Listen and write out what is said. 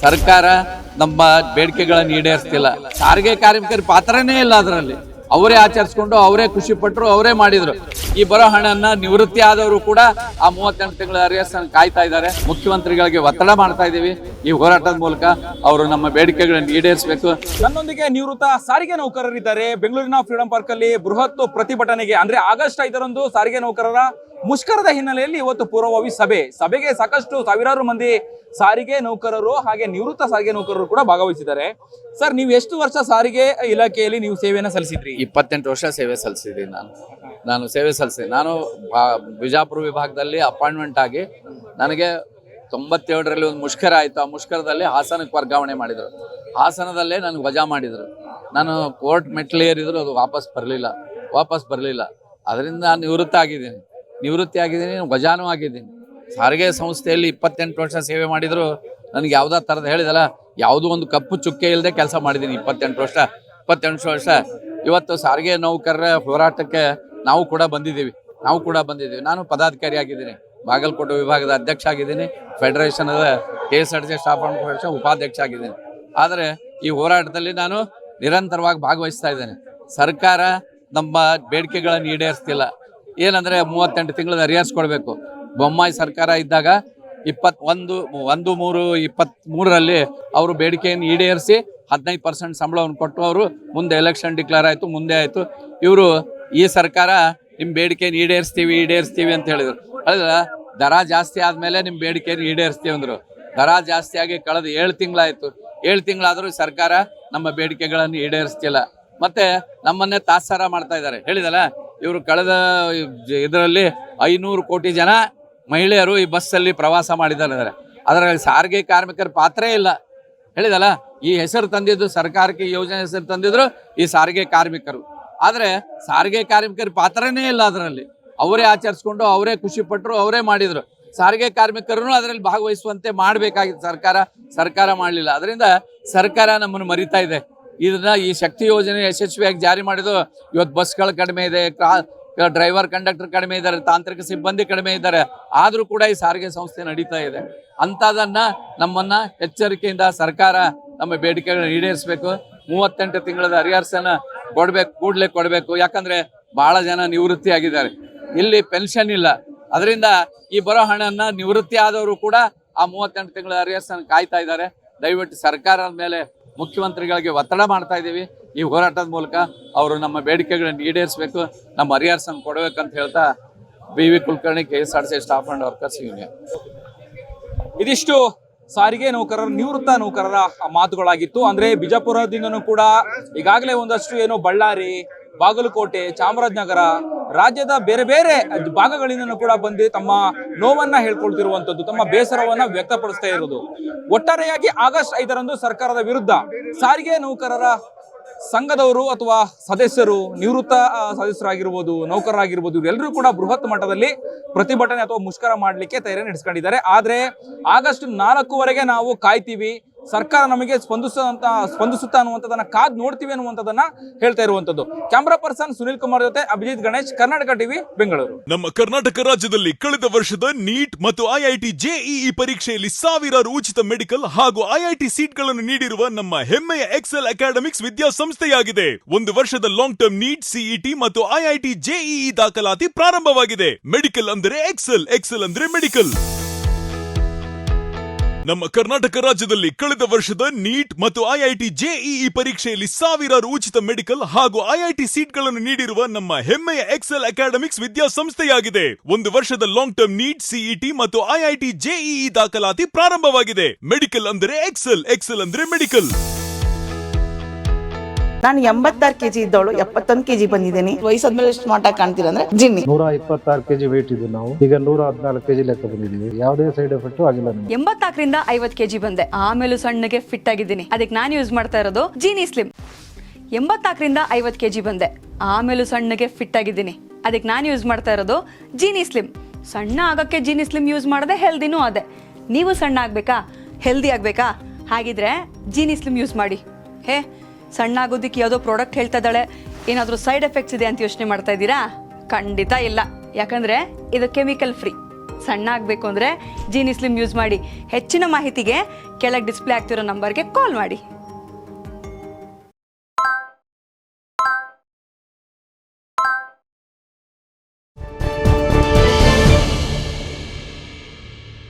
ಸರ್ಕಾರ ನಮ್ಮ ಬೇಡಿಕೆಗಳನ್ನು ಈಡೇರಿಸ್ತಿಲ್ಲ. ಸಾರಿಗೆ ಕಾರ್ಮಿಕರ ಪಾತ್ರನೇ ಇಲ್ಲ ಅದರಲ್ಲಿ. ಅವರೇ ಆಚರಿಸ್ಕೊಂಡು ಅವರೇ ಖುಷಿ ಪಟ್ಟರು, ಅವರೇ ಮಾಡಿದ್ರು. ಈ ಬರೋ ಹಣನ್ನ ನಿವೃತ್ತಿ ಆದವರು ಕೂಡ ಆ 38 ತಿಂಗಳ ಅರಿಯರ್ಸ್ ಕಾಯ್ತಾ ಇದ್ದಾರೆ. ಮುಖ್ಯಮಂತ್ರಿಗಳಿಗೆ ಒತ್ತಡ ಮಾಡ್ತಾ ಇದೀವಿ. ಈ ಹೋರಾಟದ ಮೂಲಕ ಅವರು ನಮ್ಮ ಬೇಡಿಕೆಗಳನ್ನು ಈಡೇರಿಸಬೇಕು. ನನ್ನೊಂದಿಗೆ ನಿವೃತ್ತ ಸಾರಿಗೆ ನೌಕರರಿದ್ದಾರೆ. ಬೆಂಗಳೂರಿನ ಫ್ರೀಡಂ ಪಾರ್ಕ್ ಅಲ್ಲಿ ಬೃಹತ್ ಪ್ರತಿಭಟನೆಗೆ ಅಂದ್ರೆ ಆಗಸ್ಟ್ 5ರಂದು ಸಾರಿಗೆ ನೌಕರರ ಮುಷ್ಕರದ ಹಿನ್ನೆಲೆಯಲ್ಲಿ ಇವತ್ತು ಪೂರ್ವಭಾವಿ ಸಭೆಗೆ ಸಾಕಷ್ಟು ಸಾವಿರಾರು ಮಂದಿ ಸಾರಿಗೆ ನೌಕರರು ಹಾಗೆ ನಿವೃತ್ತ ಸಾರಿಗೆ ನೌಕರರು ಕೂಡ ಭಾಗವಹಿಸಿದ್ದಾರೆ. ಸರ್, ನೀವು ಎಷ್ಟು ವರ್ಷ ಸಾರಿಗೆ ಇಲಾಖೆಯಲ್ಲಿ ನೀವು ಸೇವೆಯನ್ನು ಸಲ್ಲಿಸಿದ್ರಿ? 28 ವರ್ಷ ಸೇವೆ ಸಲ್ಲಿಸಿದ್ದೀನಿ. ನಾನು ಸೇವೆ ಸಲ್ಲಿಸಿದ್ದೀನಿ. ನಾನು ಬಿಜಾಪುರ ವಿಭಾಗದಲ್ಲಿ ಅಪಾಯಿಂಟ್ಮೆಂಟ್ ಆಗಿ ನನಗೆ 97ರಲ್ಲಿ ಒಂದು ಮುಷ್ಕರ ಆಯಿತು. ಆ ಮುಷ್ಕರದಲ್ಲಿ ಹಾಸನಕ್ಕೆ ವರ್ಗಾವಣೆ ಮಾಡಿದರು. ಹಾಸನದಲ್ಲೇ ನನಗೆ ವಜಾ ಮಾಡಿದರು. ನಾನು ಕೋರ್ಟ್ ಮೆಟ್ಲೇರಿದ್ರು, ಅದು ವಾಪಸ್ ಬರಲಿಲ್ಲ. ಅದರಿಂದ ನಾನು ನಿವೃತ್ತಿ ಆಗಿದ್ದೀನಿ, ವಜಾನೂ ಆಗಿದ್ದೀನಿ. ಸಾರಿಗೆ ಸಂಸ್ಥೆಯಲ್ಲಿ 28 ವರ್ಷ ಸೇವೆ ಮಾಡಿದ್ರು ನನಗೆ ಯಾವುದೋ ಥರದ ಹೇಳಿದಲ್ಲ, ಯಾವುದೋ ಒಂದು ಕಪ್ಪು ಚುಕ್ಕೆ ಇಲ್ಲದೆ ಕೆಲಸ ಮಾಡಿದ್ದೀನಿ 28 ವರ್ಷ. ಇವತ್ತು ಸಾರಿಗೆ ನೌಕರರ ಹೋರಾಟಕ್ಕೆ ನಾವು ಕೂಡ ಬಂದಿದ್ದೀವಿ. ನಾನು ಪದಾಧಿಕಾರಿ ಆಗಿದ್ದೀನಿ, ಬಾಗಲಕೋಟೆ ವಿಭಾಗದ ಅಧ್ಯಕ್ಷ ಆಗಿದ್ದೀನಿ, ಫೆಡರೇಷನದ KSRTC ಸ್ಟಾಫ್ ಫೆಡರೇಷನ್ ಉಪಾಧ್ಯಕ್ಷ ಆಗಿದ್ದೀನಿ. ಆದರೆ ಈ ಹೋರಾಟದಲ್ಲಿ ನಾನು ನಿರಂತರವಾಗಿ ಭಾಗವಹಿಸ್ತಾ ಇದ್ದೇನೆ. ಸರ್ಕಾರ ನಮ್ಮ ಬೇಡಿಕೆಗಳನ್ನು ಈಡೇರಿಸ್ತಿಲ್ಲ. ಏನಂದರೆ 38 ತಿಂಗಳ ಅರಿಯರ್ಸ್ ಕೊಡಬೇಕು. ಬೊಮ್ಮಾಯಿ ಸರ್ಕಾರ ಇದ್ದಾಗ 21/3/23ರಲ್ಲಿ ಅವರು ಬೇಡಿಕೆಯನ್ನು ಈಡೇರಿಸಿ 15% ಸಂಬಳವನ್ನು ಕೊಟ್ಟು ಅವರು ಮುಂದೆ ಎಲೆಕ್ಷನ್ ಡಿಕ್ಲೇರ್ ಆಯಿತು, ಮುಂದೆ ಆಯಿತು. ಇವರು ಈ ಸರ್ಕಾರ ನಿಮ್ಮ ಬೇಡಿಕೆಯನ್ನು ಈಡೇರಿಸ್ತೀವಿ ಅಂತ ಹೇಳಿದರು. ದರ ಜಾಸ್ತಿ ಆದಮೇಲೆ ನಿಮ್ಮ ಬೇಡಿಕೆಯನ್ನು ಈಡೇರಿಸ್ತೀವಿ ಅಂದರು. ದರ ಜಾಸ್ತಿಯಾಗಿ ಕಳೆದ 7 ತಿಂಗಳಾಯಿತು. 7 ತಿಂಗಳಾದರೂ ಸರ್ಕಾರ ನಮ್ಮ ಬೇಡಿಕೆಗಳನ್ನು ಈಡೇರಿಸ್ತಿಲ್ಲ. ಮತ್ತು ನಮ್ಮನ್ನೇ ತಾತ್ಸಾರ ಮಾಡ್ತಾ ಇದ್ದಾರೆ. ಹೇಳಿದಲ್ಲ, ಇವರು ಕಳೆದ ಇದರಲ್ಲಿ 500 ಕೋಟಿ ಜನ ಮಹಿಳೆಯರು ಈ ಬಸ್ಸಲ್ಲಿ ಪ್ರವಾಸ ಮಾಡಿದ್ದಾರೆ. ಅದರಲ್ಲಿ ಸಾರಿಗೆ ಕಾರ್ಮಿಕರ ಪಾತ್ರೇ ಇಲ್ಲ. ಹೇಳಿದಲ್ಲ, ಈ ಹೆಸರು ತಂದಿದ್ದು ಸರ್ಕಾರಕ್ಕೆ, ಈ ಯೋಜನೆ ಹೆಸರು ತಂದಿದ್ರು ಈ ಸಾರಿಗೆ ಕಾರ್ಮಿಕರು. ಆದರೆ ಸಾರಿಗೆ ಕಾರ್ಮಿಕರ ಪಾತ್ರನೇ ಇಲ್ಲ ಅದರಲ್ಲಿ. ಅವರೇ ಆಚರಿಸ್ಕೊಂಡು ಅವರೇ ಖುಷಿ ಪಟ್ಟರು, ಅವರೇ ಮಾಡಿದರು. ಸಾರಿಗೆ ಕಾರ್ಮಿಕರನ್ನು ಅದರಲ್ಲಿ ಭಾಗವಹಿಸುವಂತೆ ಮಾಡಬೇಕಾಗಿತ್ತು ಸರ್ಕಾರ ಮಾಡಲಿಲ್ಲ. ಅದರಿಂದ ಸರ್ಕಾರ ನಮ್ಮನ್ನು ಮರಿತಾ ಇದೆ. ಈ ಶಕ್ತಿ ಯೋಜನೆ ಯಶಸ್ವಿಯಾಗಿ ಜಾರಿ ಮಾಡಿದ್ದು ಇವತ್ತು ಬಸ್ಗಳು ಕಡಿಮೆ ಇದೆ, ಡ್ರೈವರ್ ಕಂಡಕ್ಟರ್ ಕಡಿಮೆ ಇದ್ದಾರೆ, ತಾಂತ್ರಿಕ ಸಿಬ್ಬಂದಿ ಕಡಿಮೆ ಇದ್ದಾರೆ. ಆದರೂ ಕೂಡ ಈ ಸಾರಿಗೆ ಸಂಸ್ಥೆ ನಡೀತಾ ಇದೆ. ಅಂಥದನ್ನು ನಮ್ಮನ್ನು ಎಚ್ಚರಿಕೆಯಿಂದ ಸರ್ಕಾರ ನಮ್ಮ ಬೇಡಿಕೆಗಳನ್ನ ಈಡೇರಿಸಬೇಕು. 38 ತಿಂಗಳ ಅರಿಯರ್ಸನ್ನು ಕೂಡಲೇ ಕೊಡಬೇಕು. ಯಾಕಂದರೆ ಭಾಳ ಜನ ನಿವೃತ್ತಿ ಆಗಿದ್ದಾರೆ, ಇಲ್ಲಿ ಪೆನ್ಷನ್ ಇಲ್ಲ. ಅದರಿಂದ ಈ ಬರೋ ಹಣನ ನಿವೃತ್ತಿ ಆದವರು ಕೂಡ ಆ 38 ತಿಂಗಳ ಅರಿಯರ್ಸನ್ನು ಕಾಯ್ತಾ ಇದ್ದಾರೆ. ದಯವಿಟ್ಟು ಸರ್ಕಾರದ ಮೇಲೆ ಮುಖ್ಯಮಂತ್ರಿಗಳಿಗೆ ಒತ್ತಡ ಮಾಡ್ತಾ ಇದ್ದೀವಿ. ಈ ಹೋರಾಟದ ಮೂಲಕ ಅವರು ನಮ್ಮ ಬೇಡಿಕೆಗಳನ್ನು ಈಡೇರಿಸಬೇಕು, ನಮ್ಮ ಅರಿಯರ್ಸನ್ನು ಕೊಡಬೇಕಂತ ಹೇಳ್ತಾ BV Kulkarni, KSRTC staff and workers union. ಇದಿಷ್ಟು ಸಾರಿಗೆ ನೌಕರರ ನಿವೃತ್ತ ನೌಕರರ ಮಾತುಗಳಾಗಿತ್ತು. ಅಂದ್ರೆ ಬಿಜಾಪುರದಿಂದನೂ ಕೂಡ ಈಗಾಗಲೇ ಒಂದಷ್ಟು ಬಳ್ಳಾರಿ, ಬಾಗಲಕೋಟೆ, ಚಾಮರಾಜನಗರ, ರಾಜ್ಯದ ಬೇರೆ ಬೇರೆ ಭಾಗಗಳಿಂದನೂ ಕೂಡ ಬಂದು ತಮ್ಮ ನೋವನ್ನ ಹೇಳ್ಕೊಳ್ತಿರುವಂತದ್ದು, ತಮ್ಮ ಬೇಸರವನ್ನ ವ್ಯಕ್ತಪಡಿಸ್ತಾ ಇರೋದು. ಒಟ್ಟಾರೆಯಾಗಿ ಆಗಸ್ಟ್ 5ರಂದು ಸರ್ಕಾರದ ವಿರುದ್ಧ ಸಾರಿಗೆ ನೌಕರರ ಸಂಘದವರು ಅಥವಾ ಸದಸ್ಯರು, ನಿವೃತ್ತ ಸದಸ್ಯರಾಗಿರ್ಬೋದು, ನೌಕರರಾಗಿರ್ಬೋದು, ಇವರೆಲ್ಲರೂ ಕೂಡ ಬೃಹತ್ ಮಟ್ಟದಲ್ಲಿ ಪ್ರತಿಭಟನೆ ಅಥವಾ ಮುಷ್ಕರ ಮಾಡಲಿಕ್ಕೆ ತಯಾರಿ ನಡೆಸ್ಕೊಂಡಿದ್ದಾರೆ. ಆದರೆ ಆಗಸ್ಟ್ 4ವರೆಗೆ ನಾವು ಕಾಯ್ತೀವಿ, ಸರ್ಕಾರ ನಮಗೆ ಸ್ಪಂದಿಸುತ್ತಾ ಅನ್ನುವಂಥದ್ದನ್ನ ಕಾದ್ ನೋಡ್ತೀವಿ ಅನ್ನುವಂಥದ್ದನ್ನ ಹೇಳ್ತಾ ಇರುವಂತದ್ದು. ಕ್ಯಾಮರಾ ಪರ್ಸನ್ ಸುನಿಲ್ ಕುಮಾರ್ ಜೊತೆ ಅಭಿಜಿತ್ ಗಣೇಶ್, ಕರ್ನಾಟಕ ಟಿವಿ, ಬೆಂಗಳೂರು. ನಮ್ಮ ಕರ್ನಾಟಕ ರಾಜ್ಯದಲ್ಲಿ ಕಳೆದ ವರ್ಷದ ನೀಟ್ ಮತ್ತು IIT JEE ಪರೀಕ್ಷೆಯಲ್ಲಿ ಸಾವಿರಾರು ಉಚಿತ ಮೆಡಿಕಲ್ ಹಾಗೂ IIT ಸೀಟ್ಗಳನ್ನು ನೀಡಿರುವ ನಮ್ಮ ಹೆಮ್ಮೆಯ ಎಕ್ಸೆಲ್ ಅಕಾಡೆಮಿಕ್ಸ್ ವಿದ್ಯಾಸಂಸ್ಥೆಯಾಗಿದೆ. 1 ವರ್ಷದ ಲಾಂಗ್ ಟರ್ಮ್ ನೀಟ್, CET ಮತ್ತು IIT JEE ದಾಖಲಾತಿ ಪ್ರಾರಂಭವಾಗಿದೆ. ಮೆಡಿಕಲ್ ಅಂದರೆ ಎಕ್ಸೆಲ್ ಅಂದ್ರೆ ಮೆಡಿಕಲ್. ನಮ್ಮ ಕರ್ನಾಟಕ ರಾಜ್ಯದಲ್ಲಿ ಕಳೆದ ವರ್ಷದ ನೀಟ್ ಮತ್ತು IIT JEE ಪರೀಕ್ಷೆಯಲ್ಲಿ ಸಾವಿರಾರು ಉಚಿತ ಮೆಡಿಕಲ್ ಹಾಗೂ IIT ಸೀಟ್ಗಳನ್ನು ನೀಡಿರುವ ನಮ್ಮ ಹೆಮ್ಮೆಯ ಎಕ್ಸೆಲ್ ಅಕಾಡೆಮಿಕ್ಸ್ ವಿದ್ಯಾಸಂಸ್ಥೆಯಾಗಿದೆ. 1 ವರ್ಷದ ಲಾಂಗ್ ಟರ್ಮ್ ನೀಟ್, CET ಮತ್ತು IIT JEE ದಾಖಲಾತಿ ಪ್ರಾರಂಭವಾಗಿದೆ. ಮೆಡಿಕಲ್ ಅಂದರೆ ಎಕ್ಸೆಲ್ ಅಂದ್ರೆ ಮೆಡಿಕಲ್. ನಾನು 86 kg ಇದ್ದವಳು 71 kg ಬಂದಿದ್ದೀನಿ. ವಯಸ್ಸಾದ್ಮೇಲೆ ಸ್ಮಾರ್ಟ್ ಆಗಿ ಕಾಣ್ತೀರಾ ಅಂದ್ರೆ ಜಿನ್ನಿ. 126 kg ವೇಟ್ ಇದ್ದು ನಾವು ಈಗ 114 kg ಲೆಕ್ಕ ಬಂದಿದ್ದೀವಿ. ಯಾವುದೇ ಸೈಡ್ ಎಫೆಕ್ಟ್ ಆಗಿಲ್ಲ. 84ರಿಂದ 50 kg ಬಂದೆ, ಆಮೇಲೆ ಸಣ್ಣಗೆ ಫಿಟ್ ಆಗಿದ್ದೀನಿ. ಅದಕ್ಕೆ ನಾನು ಯೂಸ್ ಮಾಡ್ತಾ ಇರೋದು ಜೀನಿ ಸ್ಲಿಮ್. 84ರಿಂದ 50 kg ಬಂದೆ, ಆಮೇಲೆ ಸಣ್ಣಗೆ ಫಿಟ್ ಆಗಿದ್ದೀನಿ. ಅದಕ್ಕೆ ನಾನು ಯೂಸ್ ಮಾಡ್ತಾ ಇರೋದು ಜೀನಿ ಸ್ಲಿಮ್. ಸಣ್ಣ ಆಗಕ್ಕೆ ಜೀನಿ ಸ್ಲಿಮ್ ಯೂಸ್ ಮಾಡದೆ ಹೆಲ್ದಿನೂ ಅದೇ. ನೀವು ಸಣ್ಣ ಆಗ್ಬೇಕಾ, ಹೆಲ್ದಿ ಆಗ್ಬೇಕಾ? ಹಾಗಿದ್ರೆ ಜೀನಿ ಸ್ಲಿಮ್ ಯೂಸ್ ಮಾಡಿ. ಸಣ್ಣ ಆಗೋದಕ್ಕೆ ಯಾವುದೋ ಪ್ರಾಡಕ್ಟ್ ಹೇಳ್ತಾ ಇದ್ದಾಳೆ, ಏನಾದರೂ ಸೈಡ್ ಎಫೆಕ್ಟ್ಸ್ ಇದೆ ಅಂತ ಯೋಚನೆ ಮಾಡ್ತಾ ಇದ್ದೀರಾ? ಖಂಡಿತ ಇಲ್ಲ. ಯಾಕಂದ್ರೆ ಇದು ಕೆಮಿಕಲ್ ಫ್ರೀ. ಸಣ್ಣ ಆಗಬೇಕು ಅಂದರೆ ಜೀನಿ ಸ್ಲಿಮ್ ಯೂಸ್ ಮಾಡಿ. ಹೆಚ್ಚಿನ ಮಾಹಿತಿಗೆ ಕೆಳಗೆ ಡಿಸ್ಪ್ಲೇ ಆಗ್ತಿರೋ ನಂಬರ್ಗೆ ಕಾಲ್ ಮಾಡಿ.